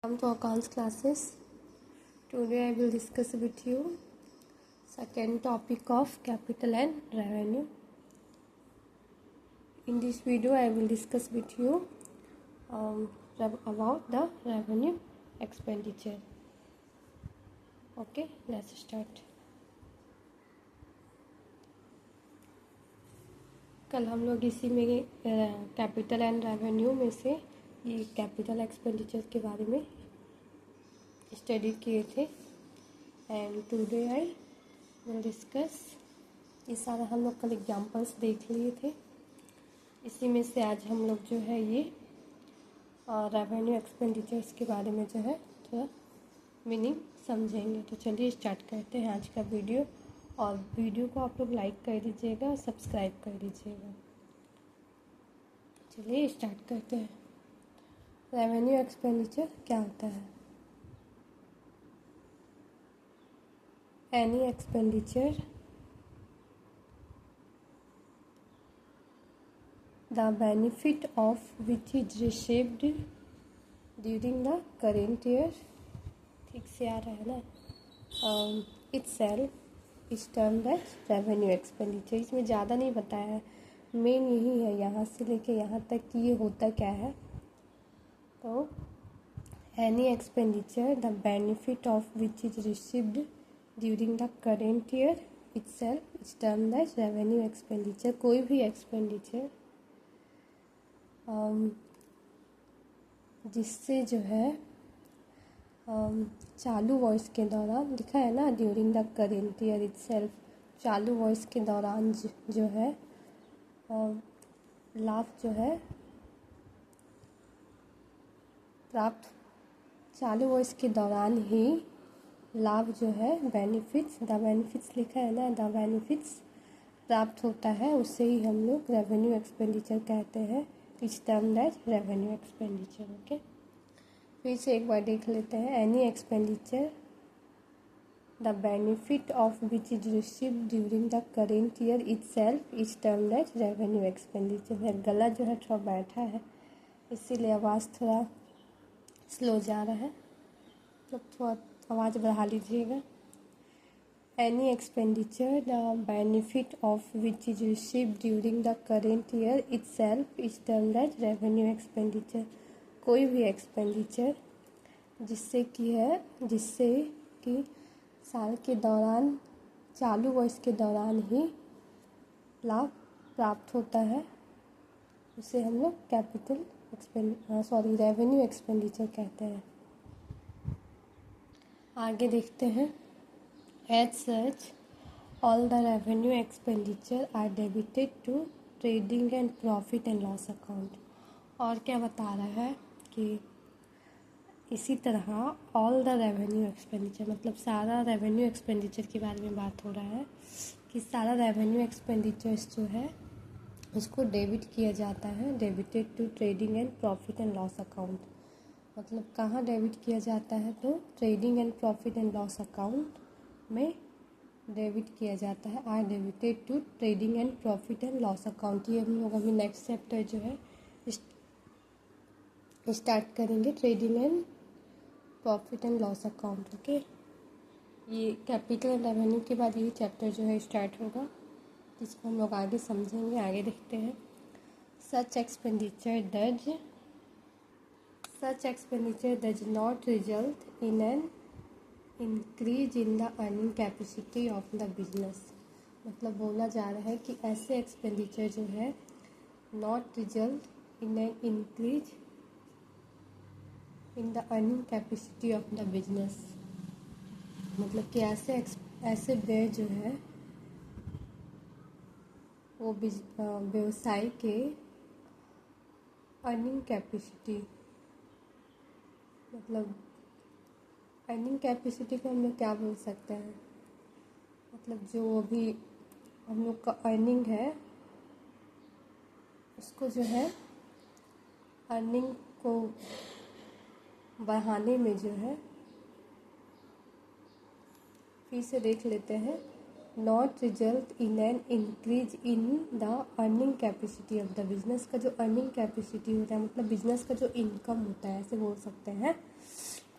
Welcome to accounts classes. Today I will discuss with you second topic of capital and revenue. In this video I will discuss with you about the revenue expenditure. Okay, let's start. कल हम लोग इसी में capital and revenue में से ये capital expenditure के बारे में स्टडी किए थे and today I will discuss. ये सारा हम लोग कल एग्जांपल्स देख लिए थे, इसी में से आज हम लोग जो है ये रेवेन्यू एक्सपेंडिचर्स के बारे में जो है थोड़ा मीनिंग समझेंगे। तो चलिए स्टार्ट करते हैं आज का वीडियो, और वीडियो को आप लोग लाइक कर दीजिएगा और सब्सक्राइब कर दीजिएगा। चलिए स्टार्ट करते हैं। रेवेन्यू एक्सपेंडिचर क्या होता है? Any expenditure the benefit of which is received during the current year, ठीक से आ रहा है ना, इटसेल्फ इस टर्म दैट रेवेन्यू एक्सपेंडिचर। इसमें ज़्यादा नहीं बताया है, मेन यही है यहाँ से लेके यहाँ तक कि ये होता क्या है। तो any expenditure the benefit of which is received during the current year itself is term that revenue expenditure. कोई भी एक्सपेंडिचर जिससे जो है चालू वॉइस के दौरान लिखा है ना, during the current year itself, चालू वॉइस के दौरान जो है लाभ जो है प्राप्त, चालू वॉइस के दौरान ही लाभ जो है बेनिफिट्स, द बेनिफिट्स लिखा है ना, द बेनिफिट्स प्राप्त होता है, उससे ही हम लोग रेवेन्यू एक्सपेंडिचर कहते हैं। इस term that revenue expenditure. Okay, फिर से एक बार देख लेते हैं। Any expenditure the benefit of which is received during the current year itself is termed as revenue expenditure. है गला जो है थोड़ा बैठा है, इसीलिए आवाज़ थोड़ा स्लो जा रहा है, तो थोड़ा आवाज़ बढ़ा लीजिएगा। Any expenditure the benefit of which is received during the current year itself is termed as revenue expenditure. कोई भी एक्सपेंडिचर जिससे कि साल के दौरान चालू वर्ष के दौरान ही लाभ प्राप्त होता है, उसे हम लोग रेवेन्यू एक्सपेंडिचर कहते हैं। आगे देखते हैं। As such all the revenue expenditure are debited to trading and profit and loss account. और क्या बता रहा है कि इसी तरह ऑल द रेवेन्यू एक्सपेंडिचर, मतलब सारा रेवेन्यू एक्सपेंडिचर के बारे में बात हो रहा है कि सारा रेवेन्यू एक्सपेंडिचर्स जो है उसको डेबिट किया जाता है, debited to trading and profit and loss account. मतलब कहाँ डेबिट किया जाता है? तो trading and profit and loss account में डेबिट किया जाता है। Are debited to trading and profit and loss account. ये हम लोग अभी नेक्स्ट चैप्टर जो है स्टार्ट करेंगे, trading and profit and loss account. Okay, ये कैपिटल एंड रेवेन्यू के बाद ये चैप्टर जो है स्टार्ट होगा, जिसको हम लोग आगे समझेंगे। आगे देखते हैं। Such expenditure does not result in an increase in the earning capacity of the business. मतलब बोला जा रहा है कि ऐसे एक्सपेंडिचर जो है not result in an increase in the earning capacity of the business. मतलब कि ऐसे व्यय जो है वो व्यवसाय के अर्निंग कैपेसिटी, मतलब अर्निंग कैपेसिटी को हम लोग क्या बोल सकते हैं? मतलब जो अभी हम लोग का अर्निंग है उसको जो है अर्निंग को बढ़ाने में जो है, फिर से देख लेते हैं। Not result in an increase in the earning capacity of the business. का जो अर्निंग कैपेसिटी होता है, मतलब बिजनेस का जो इनकम होता है, ऐसे बोल सकते हैं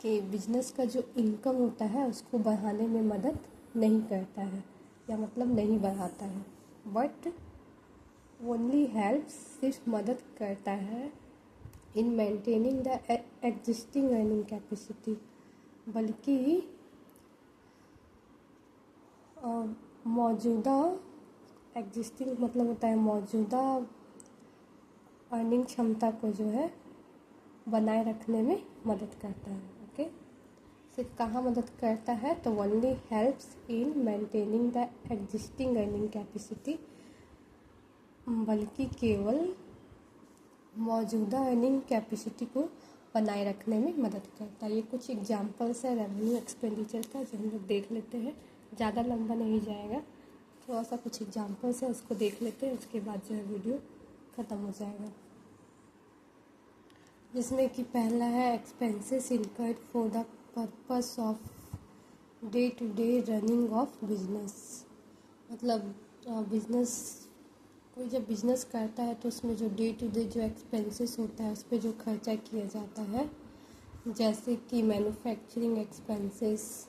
कि बिजनेस का जो इनकम होता है उसको बढ़ाने में मदद नहीं करता है, या मतलब नहीं बढ़ाता है, बट ओनली हेल्प्स, सिर्फ मदद करता है in maintaining the existing earning capacity, बल्कि मौजूदा एग्जिस्टिंग मतलब होता है मौजूदा अर्निंग क्षमता को जो है बनाए रखने में मदद करता है। ओके, सिर्फ कहाँ मदद करता है तो only helps in maintaining the existing earning capacity, बल्कि केवल मौजूदा अर्निंग कैपेसिटी को बनाए रखने में मदद करता है। ये कुछ एग्जांपल्स है रेवेन्यू एक्सपेंडिचर का जो हम लोग देख लेते हैं, ज़्यादा लंबा नहीं जाएगा, थोड़ा सा कुछ एग्जांपल्स है उसको देख लेते हैं, उसके बाद जो है वीडियो ख़त्म हो जाएगा। जिसमें कि पहला है expenses incurred for the purpose of day to day running of business. मतलब बिजनेस, कोई जब बिजनेस करता है तो उसमें जो डे टू डे जो एक्सपेंसेस होता है उस पर जो खर्चा किया जाता है, जैसे कि manufacturing expenses,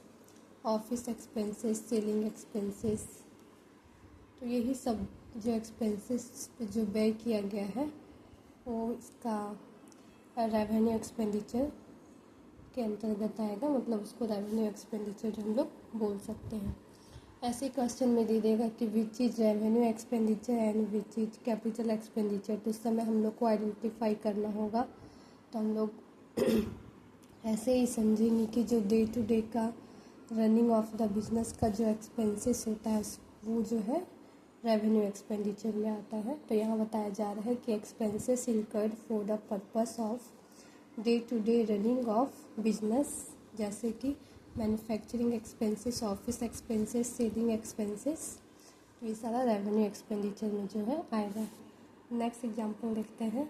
office expenses, selling expenses, तो यही सब जो एक्सपेंसेस पे जो व्यय किया गया है वो इसका रेवेन्यू एक्सपेंडिचर के अंतर्गत आएगा, मतलब उसको रेवेन्यू एक्सपेंडिचर हम लोग बोल सकते हैं। ऐसे क्वेश्चन में दे देगा कि विच is revenue expenditure and which is capital expenditure, तो उस समय हम लोग को आइडेंटिफाई करना होगा। तो हम लोग ऐसे ही समझेंगे कि जो डे टू डे का रनिंग ऑफ द बिजनेस का जो एक्सपेंसेस होता है वो जो है रेवेन्यू एक्सपेंडिचर में आता है। तो यहाँ बताया जा रहा है कि expenses incurred for the purpose of day to day running of business, जैसे कि manufacturing expenses, office expenses, selling expenses, तो ये सारा रेवेन्यू एक्सपेंडिचर में जो है आएगा। नेक्स्ट एग्जांपल देखते हैं।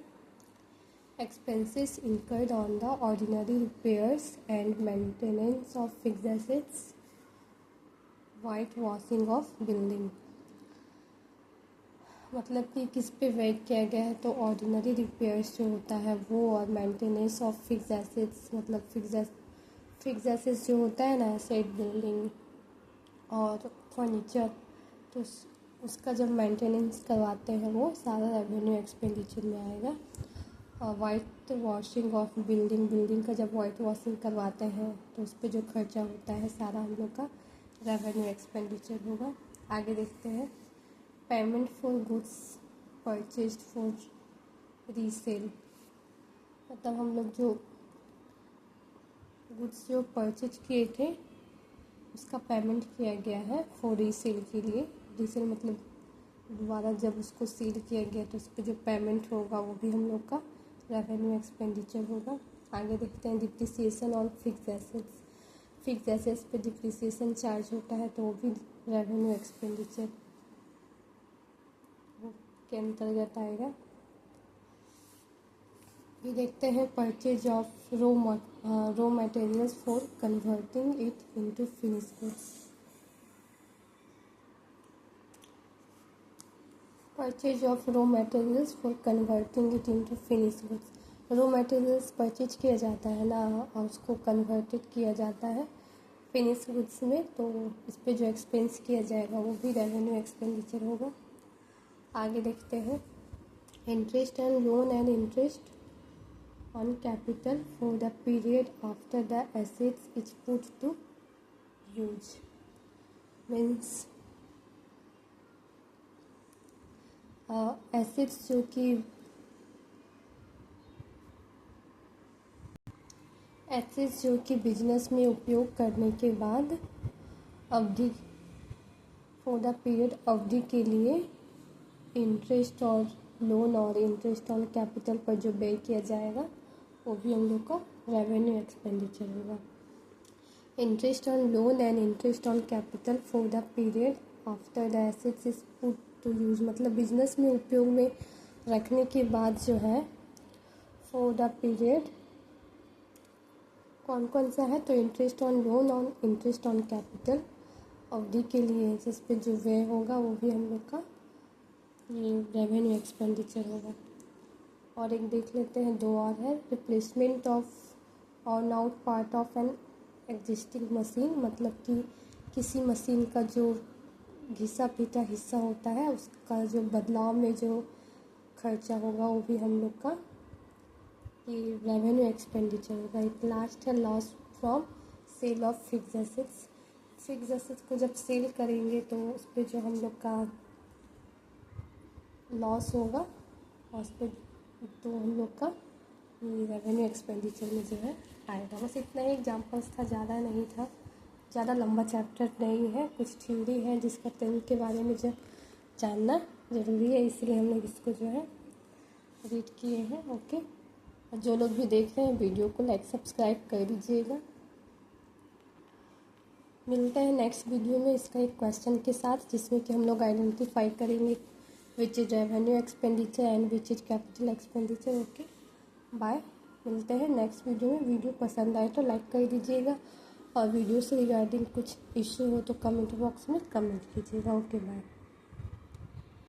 Expenses incurred on the ordinary repairs and maintenance of fixed assets, white washing of building. मतलब कि किस पे व्यय किया गया है तो ऑर्डिनरी रिपेयर्स जो होता है वो, और मेंटेनेंस ऑफ फिक्स्ड एसेट्स, मतलब फिक्स्ड एसेट्स जो होता है ना, एसेट, बिल्डिंग और फर्नीचर, तो उसका जब मेंटेनेंस करवाते हैं वो सारा रेवेन्यू एक्सपेंडिचर में आएगा। और white washing of building, building का जब वाइट वॉशिंग करवाते हैं तो उस पर जो खर्चा होता है सारा हम लोग का रेवेन्यू एक्सपेंडिचर होगा। आगे देखते हैं। Payment for goods purchased for resale, मतलब हम लोग जो गुड्स जो परचेज किए थे उसका पेमेंट किया गया है फॉर रीसेल के लिए। रीसेल मतलब दोबारा जब उसको सेल किया गया तो उस पर जो पेमेंट होगा वो भी हम लोग का रेवेन्यू एक्सपेंडिचर होगा। आगे देखते हैं depreciation on fixed assets, fixed assets पे डिप्रिसिएशन चार्ज होता है तो वो भी रेवेन्यू एक्सपेंडिचर के अंतर्गत आएगा। ये देखते हैं purchase of raw materials for converting it into finish goods. Purchase of raw materials for converting it into finish goods. Raw materials purchase किया जाता है ना, और उसको कन्वर्टेड किया जाता है फिनिश गुड्स में, तो इस पर जो एक्सपेंस किया जाएगा वो भी रेवेन्यू एक्सपेंडिचर होगा। आगे देखते हैं। Interest and loan and interest on capital for the period after the assets is put to use, means assets जो कि बिजनेस में उपयोग करने के बाद अवधि, फॉर द पीरियड अवधि के लिए इंटरेस्ट और लोन और इंटरेस्ट ऑन कैपिटल पर जो व्यय किया जाएगा वो भी हम लोग का रेवेन्यू एक्सपेंडिचर होगा। Interest on loan and interest on capital for the period after the assets is put to use, मतलब बिजनेस में उपयोग में रखने के बाद जो है फॉर द पीरियड कौन कौन सा है तो इंटरेस्ट ऑन लोन और इंटरेस्ट ऑन कैपिटल अवधि के लिए जिस पे जो व्यय होगा वो भी हम लोग का ये रेवेन्यू एक्सपेंडिचर होगा। और एक देख लेते हैं, दो और है। Replacement of on out part of an existing machine, मतलब कि किसी मशीन का जो घिसा पिटा हिस्सा होता है उसका जो बदलाव में जो खर्चा होगा वो भी हम लोग का ये रेवेन्यू एक्सपेंडिचर होगा। एक लास्ट है loss from sale of fix assets. Fix assets को जब सेल करेंगे तो उस पर जो हम लोग का लॉस होगा उस पर तो हम लोग का रेवेन्यू एक्सपेंडिचर में जो है आएगा। बस इतना ही एग्जाम्पल्स था, ज़्यादा नहीं था, ज़्यादा लंबा चैप्टर नहीं है, कुछ थ्योरी है जिसका तेल के बारे में जो जानना ज़रूरी है, इसलिए हम लोग इसको जो है रीड किए हैं। ओके, और जो लोग भी देख रहे हैं वीडियो को लाइक सब्सक्राइब कर दीजिएगा। मिलते हैं नेक्स्ट वीडियो में इसका एक क्वेश्चन के साथ, जिसमें कि हम लोग आइडेंटिफाई करेंगे which is revenue expenditure and which is capital expenditure. Okay bye, मिलते हैं नेक्स्ट वीडियो में। वीडियो पसंद आए तो लाइक कर दीजिएगा और वीडियो से रिगार्डिंग कुछ इश्यू हो तो कमेंट बॉक्स में कमेंट कीजिएगा। Okay bye.